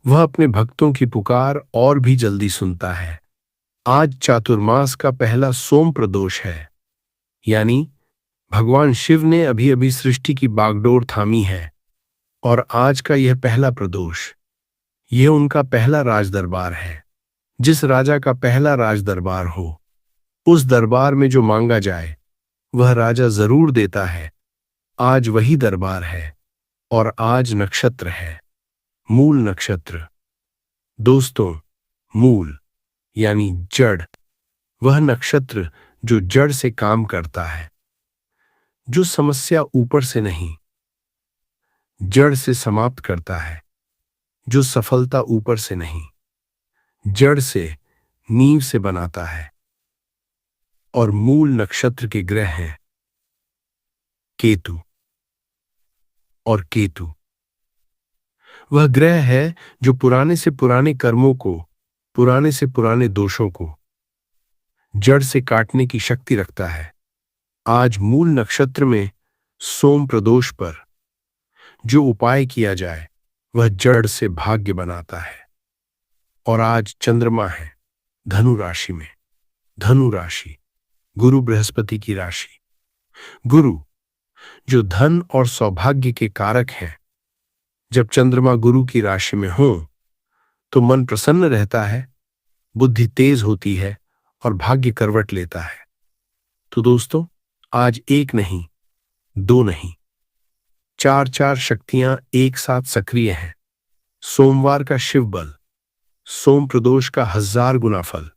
वह अपने भक्तों की पुकार और भी जल्दी सुनता है। आज चातुर्मास का पहला सोम प्रदोष है, यानी भगवान शिव ने अभी अभी सृष्टि की बागडोर थामी है और आज का यह पहला प्रदोष, यह उनका पहला राजदरबार है। जिस राजा का पहला राजदरबार हो, उस दरबार में जो मांगा जाए वह राजा जरूर देता है। आज वही दरबार है और आज नक्षत्र है मूल नक्षत्र। दोस्तों, मूल यानी जड़, वह नक्षत्र जो जड़ से काम करता है, जो समस्या ऊपर से नहीं जड़ से समाप्त करता है, जो सफलता ऊपर से नहीं जड़ से, नींव से बनाता है। और मूल नक्षत्र के ग्रह हैं केतु। और केतु वह ग्रह है जो पुराने से पुराने कर्मों को, पुराने से पुराने दोषों को जड़ से काटने की शक्ति रखता है। आज मूल नक्षत्र में सोम प्रदोष पर जो उपाय किया जाए वह जड़ से भाग्य बनाता है। और आज चंद्रमा है धनु राशि में। धनु राशि गुरु बृहस्पति की राशि। गुरु जो धन और सौभाग्य के कारक हैं, जब चंद्रमा गुरु की राशि में हो तो मन प्रसन्न रहता है, बुद्धि तेज होती है और भाग्य करवट लेता है। तो दोस्तों, आज एक नहीं, 2 नहीं, 4 शक्तियां एक साथ सक्रिय हैं। सोमवार का शिव बल, सोम प्रदोष का 1000 गुना फल।